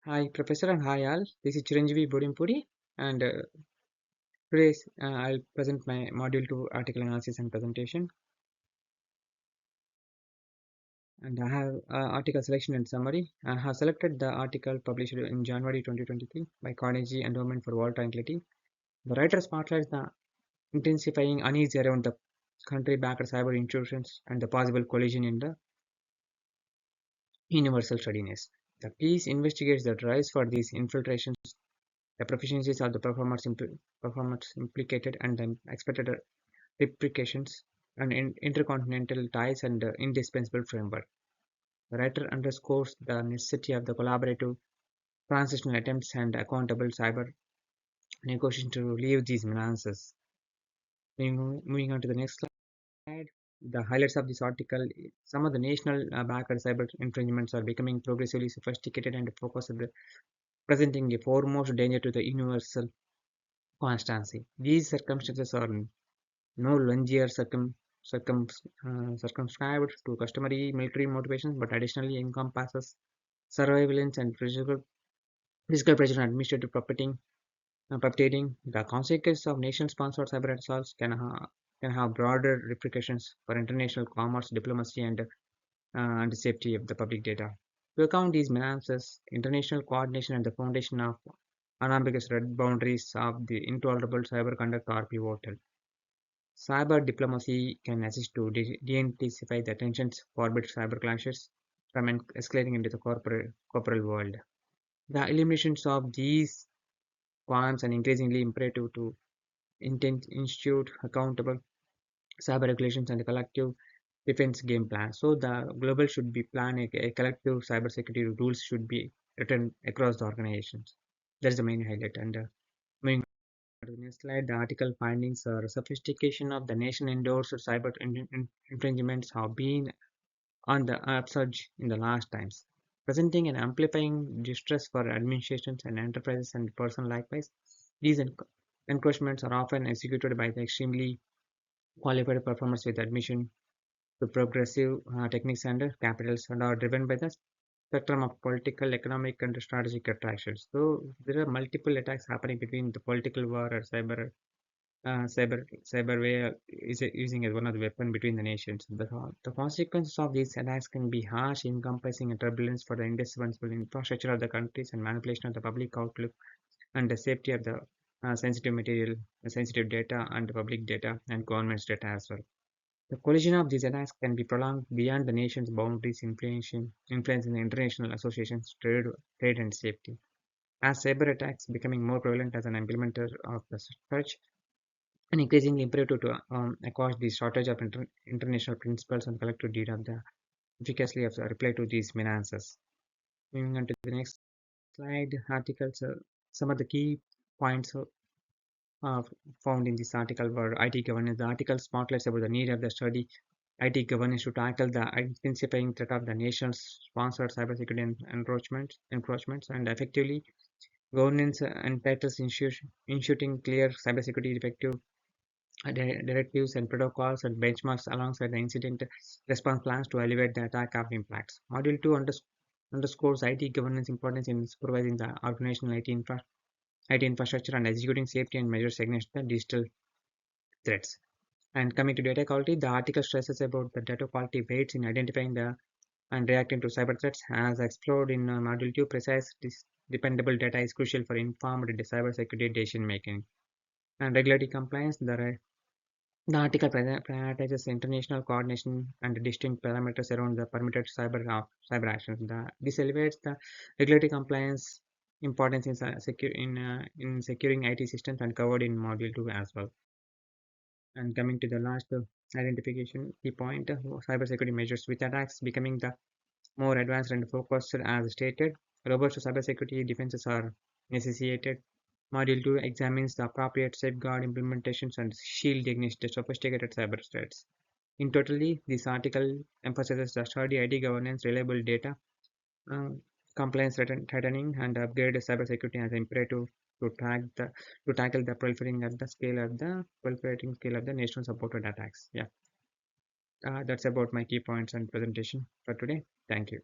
Hi, Professor, and hi, all. This is Chiranjeevi Bodempudi, and today I'll present my Module 2 article analysis and presentation. And I have article selection and summary. I have selected the article published in January 2023 by Carnegie Endowment for World Tranquility. The writer spotlights the intensifying unease around the country-backed cyber intrusions and the possible collision in the universal readiness. The piece investigates the drives for these infiltrations, the proficiencies of the performers implicated, and the expected replications, and intercontinental ties and indispensable framework. The writer underscores the necessity of the collaborative transitional attempts and accountable cyber negotiation to relieve these menaces. Moving on to the next slide, the highlights of this article. Some of the national backed cyber infringements are becoming progressively sophisticated and focused, presenting a foremost danger to the universal constancy. These circumstances are no longer circumscribed to customary military motivations, but additionally encompasses surveillance and physical pressure and administrative puppeteering. The consequences of nation-sponsored cyber assaults can have broader repercussions for international commerce, diplomacy, and the safety of the public data. To account these menaces, international coordination and the foundation of unambiguous red boundaries of the intolerable cyber conduct are pivotal. Cyber diplomacy can assist to de-intensify the tensions, forbid cyber clashes from escalating into the corporal world. The eliminations of these qualms and increasingly imperative to institute accountable cyber regulations and a collective defense game plan. So the global should be planned a collective cybersecurity rules should be written across the organizations. That's the main highlight. And moving on to the next slide, the article findings are sophistication of the nation-endorsed cyber infringements have been on the upsurge in the last times, presenting and amplifying distress for administrations and enterprises and persons likewise. These encroachments are often executed by the extremely qualified performers with admission to progressive techniques and capitals and are driven by the spectrum of political, economic, and strategic attractions. So there are multiple attacks happening between the political war or cyberware is using as one of the weapon between the nations. The consequences of these attacks can be harsh, encompassing turbulence for the indispensable infrastructure of the countries and manipulation of the public outlook and the safety of the sensitive material, sensitive data, and the public data and government's data as well. The collision of these attacks can be prolonged beyond the nation's boundaries, influencing the international associations, trade and safety. As cyber attacks becoming more prevalent as an implementer of the such, and increasingly imperative to acquash the shortage of international principles and collective deed of the efficacy of the reply to these menaces. Moving on to the next slide, articles. Some of the key points uh, found in this article were IT governance. The article spotlights about the need of the study IT governance to tackle the intensifying threat of the nation's sponsored cybersecurity encroachments and effectively governance entitles instituting clear cybersecurity effective directives and protocols and benchmarks alongside the incident response plans to elevate the attack of impacts. Module 2 underscores IT governance importance in supervising the organizational IT infrastructure and executing safety and measures against the digital threats. And coming to data quality, the article stresses about the data quality weights in identifying the and reacting to cyber threats. As explored in Module 2, precise, dependable data is crucial for informed cybersecurity decision making. And regulatory compliance, the article prioritizes international coordination and distinct parameters around the permitted cyber actions. This elevates the regulatory compliance importance in securing IT systems and covered in Module 2 as well. And coming to the last identification key point, cybersecurity measures with attacks becoming the more advanced and focused as stated. Robust cybersecurity defenses are necessitated. Module 2 examines the appropriate safeguard implementations and shield against the sophisticated cyber threats. In totally, this article emphasizes the sturdy ID governance, reliable data, uh, compliance tightening, and upgraded cybersecurity as imperative to, to tackle the proliferating scale of the nation supported attacks. Yeah, that's about my key points and presentation for today. Thank you.